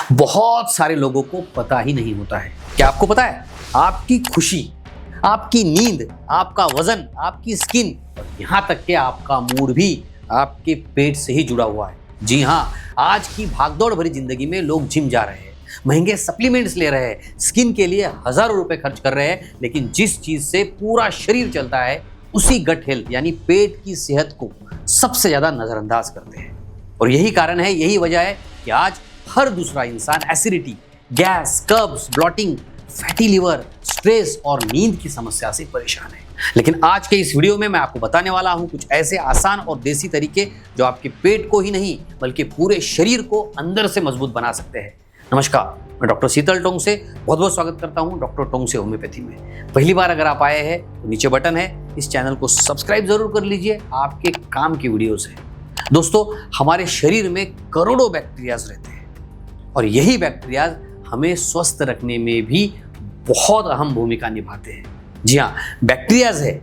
बहुत सारे लोगों को पता ही नहीं होता है। क्या आपको पता है? आपकी खुशी, आपकी नींद, आपका वजन, आपकी स्किन और यहाँ तक कि आपका मूड भी आपके पेट से ही जुड़ा हुआ है। जी हाँ, आज की भागदौड़ भरी जिंदगी में लोग जिम जा रहे हैं, महंगे सप्लीमेंट्स ले रहे हैं, स्किन के लिए हजारों रुपए खर्च कर रहे हैं, लेकिन जिस चीज से पूरा शरीर चलता है उसी गट हेल्थ यानी पेट की सेहत को सबसे ज्यादा नजरअंदाज करते हैं। और यही कारण है, यही वजह है कि आज हर दूसरा इंसान एसिडिटी, गैस, कब्ज, ब्लॉटिंग, फैटी लिवर, स्ट्रेस और नींद की समस्या से परेशान है। लेकिन आज के इस वीडियो में मैं आपको बताने वाला हूं कुछ ऐसे आसान और देसी तरीके जो आपके पेट को ही नहीं बल्कि पूरे शरीर को अंदर से मजबूत बना सकते हैं। नमस्कार, मैं डॉक्टर शीतल टोंग से बहुत बहुत स्वागत करता हूं डॉक्टर टोंग से होम्योपैथी में। पहली बार अगर आप आए हैं तो नीचे बटन है, इस चैनल को सब्सक्राइब जरूर कर लीजिए, आपके काम की वीडियोस है। दोस्तों, हमारे शरीर में करोड़ों बैक्टीरियाज रहते हैं और यही बैक्टीरियाज हमें स्वस्थ रखने में भी बहुत अहम भूमिका निभाते हैं। जी हाँ, बैक्टीरियाज है,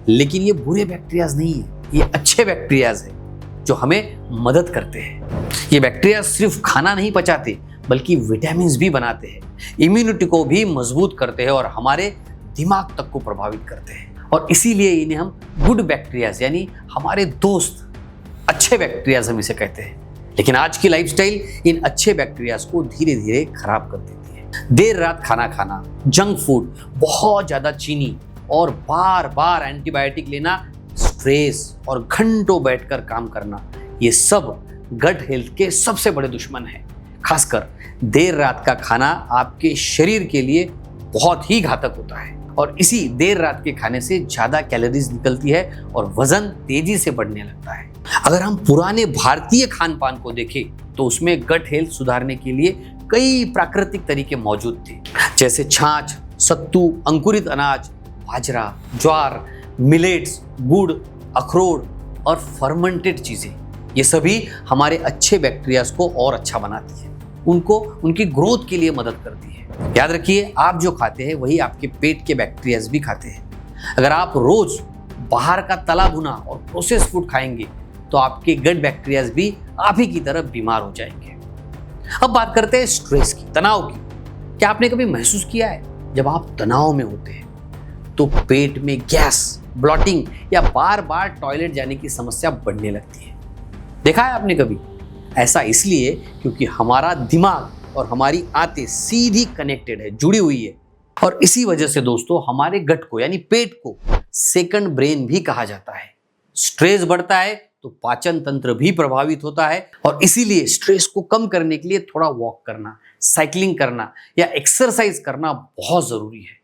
लेकिन ये बुरे बैक्टीरियाज नहीं है, ये अच्छे बैक्टीरियाज है जो हमें मदद करते हैं। ये बैक्टीरिया सिर्फ खाना नहीं पचाते बल्कि विटामिन भी बनाते हैं, इम्यूनिटी को भी मजबूत करते हैं और हमारे दिमाग तक को प्रभावित करते हैं। और इसीलिए इन्हें हम गुड बैक्टीरियाज यानी हमारे दोस्त, अच्छे बैक्टीरियाज हम इसे कहते हैं। लेकिन आज की लाइफस्टाइल इन अच्छे बैक्टीरियाज को धीरे धीरे खराब कर देती है। देर रात खाना खाना, जंक फूड, बहुत ज्यादा चीनी और बार बार एंटीबायोटिक लेना, स्ट्रेस और घंटों बैठकर काम करना, ये सब गट हेल्थ के सबसे बड़े दुश्मन हैं। खासकर देर रात का खाना आपके शरीर के लिए बहुत ही घातक होता है और इसी देर रात के खाने से ज्यादा कैलोरीज निकलती है और वजन तेजी से बढ़ने लगता है। अगर हम पुराने भारतीय खान पान को देखें तो उसमें गट हेल्थ सुधारने के लिए कई प्राकृतिक तरीके मौजूद थे, जैसे छाछ, सत्तू, अंकुरित अनाज, बाजरा, ज्वार, मिलेट्स, गुड़, अखरोट और फर्मेंटेड चीजें। ये सभी हमारे अच्छे बैक्टीरियाज को और अच्छा बनाती है, उनको उनकी ग्रोथ के लिए मदद करती है। याद रखिए, आप जो खाते हैं वही आपके पेट के बैक्टीरियाज भी खाते हैं। अगर आप रोज बाहर का तला भुना और प्रोसेस फूड खाएंगे तो आपके गट बैक्टीरियाज भी आप ही की तरह बीमार हो जाएंगे। अब बात करते हैं स्ट्रेस की, तनाव की। क्या आपने कभी महसूस किया है जब आप तनाव में होते हैं तो पेट में गैस, ब्लॉटिंग या बार बार टॉयलेट जाने की समस्या बढ़ने लगती है? देखा है आपने कभी? ऐसा इसलिए क्योंकि हमारा दिमाग और हमारी आंतें सीधी कनेक्टेड है, जुड़ी हुई है। और इसी वजह से दोस्तों, हमारे गट को यानी पेट को सेकंड ब्रेन भी कहा जाता है। स्ट्रेस बढ़ता है तो पाचन तंत्र भी प्रभावित होता है और इसीलिए स्ट्रेस को कम करने के लिए थोड़ा वॉक करना, साइकिलिंग करना या एक्सरसाइज करना बहुत जरूरी है।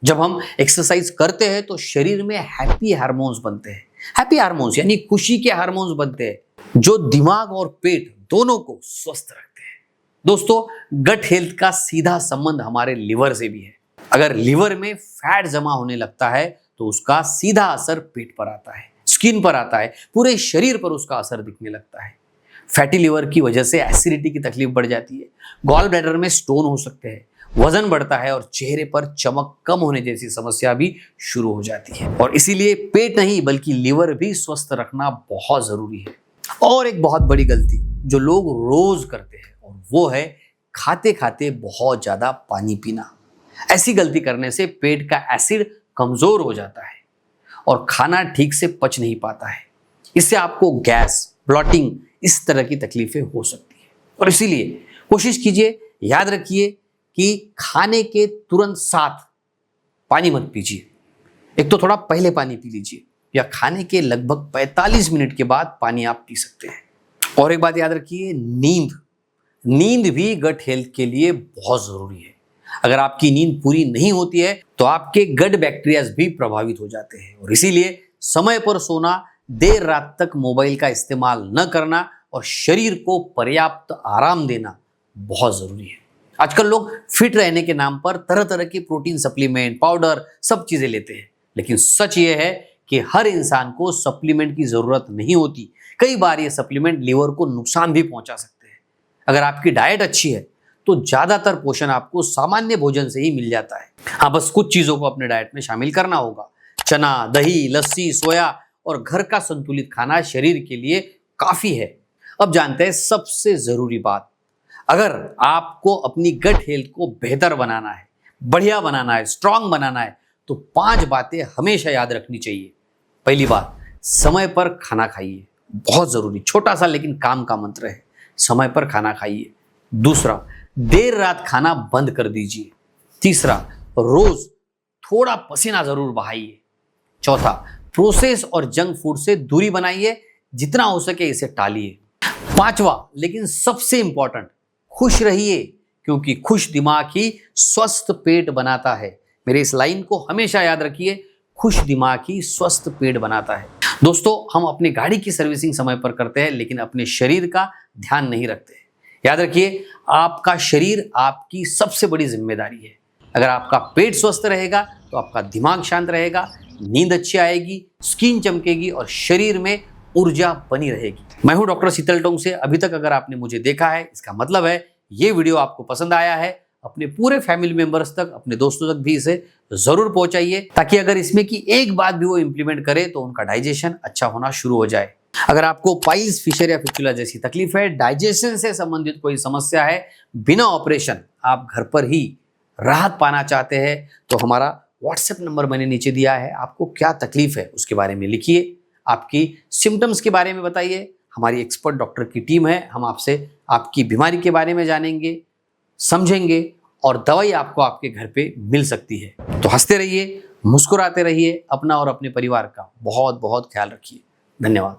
जब हम एक्सरसाइज करते हैं तो शरीर में हैप्पी हार्मोन्स बनते हैं। हैप्पी हार्मोन्स यानी खुशी के हार्मोन्स बनते हैं जो दिमाग और पेट दोनों को स्वस्थ रखते हैं। दोस्तों, गट हेल्थ का सीधा संबंध हमारे लिवर से भी है। अगर लिवर में फैट जमा होने लगता है तो उसका सीधा असर पेट पर आता है, स्किन पर आता है, पूरे शरीर पर उसका असर दिखने लगता है। फैटी लिवर की वजह से एसिडिटी की तकलीफ बढ़ जाती है, गॉल ब्लैडर में स्टोन हो सकते हैं, वजन बढ़ता है और चेहरे पर चमक कम होने जैसी समस्या भी शुरू हो जाती है। और इसीलिए पेट नहीं बल्कि लिवर भी स्वस्थ रखना बहुत जरूरी है। और एक बहुत बड़ी गलती जो लोग रोज करते हैं और वो है खाते खाते बहुत ज्यादा पानी पीना। ऐसी गलती करने से पेट का एसिड कमजोर हो जाता है और खाना ठीक से पच नहीं पाता है। इससे आपको गैस, ब्लॉटिंग, इस तरह की तकलीफें हो सकती है। और इसीलिए कोशिश कीजिए, याद रखिए कि खाने के तुरंत साथ पानी मत पीजिए। एक तो थोड़ा पहले पानी पी लीजिए या खाने के लगभग 45 मिनट के बाद पानी आप पी सकते हैं। और एक बात याद रखिए, नींद भी गट हेल्थ के लिए बहुत जरूरी है। अगर आपकी नींद पूरी नहीं होती है तो आपके गट बैक्टीरियाज भी प्रभावित हो जाते हैं और इसीलिए समय पर सोना, देर रात तक मोबाइल का इस्तेमाल न करना और शरीर को पर्याप्त आराम देना बहुत जरूरी है। आजकल लोग फिट रहने के नाम पर तरह तरह के प्रोटीन सप्लीमेंट, पाउडर, सब चीजें लेते हैं, लेकिन सच ये है कि हर इंसान को सप्लीमेंट की जरूरत नहीं होती। कई बार ये सप्लीमेंट लीवर को नुकसान भी पहुंचा सकते हैं। अगर आपकी डाइट अच्छी है तो ज्यादातर पोषण आपको सामान्य भोजन से ही मिल जाता है। हाँ, बस कुछ चीजों को अपने डाइट में शामिल करना होगा। चना, दही, लस्सी, सोया और घर का संतुलित खाना शरीर के लिए काफी है। अब जानते हैं सबसे जरूरी बात, अगर आपको अपनी गट हेल्थ को बेहतर बनाना है, बढ़िया बनाना है, स्ट्रांग बनाना है, तो 5 बातें हमेशा याद रखनी चाहिए। पहली बात, समय पर खाना खाइए, बहुत जरूरी, छोटा सा लेकिन काम का मंत्र है, समय पर खाना खाइए। दूसरा, देर रात खाना बंद कर दीजिए। तीसरा, रोज थोड़ा पसीना जरूर बहाइए। चौथा, प्रोसेस और जंक फूड से दूरी बनाइए, जितना हो सके इसे टालिए। पांचवा लेकिन सबसे इंपॉर्टेंट, खुश रहिए, क्योंकि खुश दिमाग ही स्वस्थ पेट बनाता है। मेरे इस लाइन को हमेशा याद रखिए, खुश दिमाग ही स्वस्थ पेट बनाता है। दोस्तों, हम अपनी गाड़ी की सर्विसिंग समय पर करते हैं, लेकिन अपने शरीर का ध्यान नहीं रखते। याद रखिए, आपका शरीर आपकी सबसे बड़ी जिम्मेदारी है। अगर आपका पेट स्वस्थ रहेगा तो आपका दिमाग शांत रहेगा, नींद अच्छी आएगी, स्किन चमकेगी और शरीर में ऊर्जा बनी रहेगी। मैं हूं डॉक्टर शीतल टोंग से। अभी तक अगर आपने मुझे देखा है, इसका मतलब है ये वीडियो आपको पसंद आया है। अपने पूरे फैमिली मेंबर्स तक, अपने दोस्तों तक भी इसे जरूर पहुंचाइए, ताकि अगर इसमें की एक बात भी वो इंप्लीमेंट करे तो उनका डाइजेशन अच्छा होना शुरू हो जाए। अगर आपको पाइल्स, फिशर या फिस्टुला जैसी तकलीफ है, डाइजेशन से संबंधित कोई समस्या है, बिना ऑपरेशन आप घर पर ही राहत पाना चाहते हैं, तो हमारा व्हाट्सएप नंबर मैंने नीचे दिया है। आपको क्या तकलीफ है उसके बारे में लिखिए, आपकी सिम्टम्स के बारे में बताइए। हमारी एक्सपर्ट डॉक्टर की टीम है, हम आपसे आपकी बीमारी के बारे में जानेंगे, समझेंगे और दवाई आपको आपके घर पे मिल सकती है। तो हंसते रहिए, मुस्कुराते रहिए, अपना और अपने परिवार का बहुत बहुत ख्याल रखिए। धन्यवाद।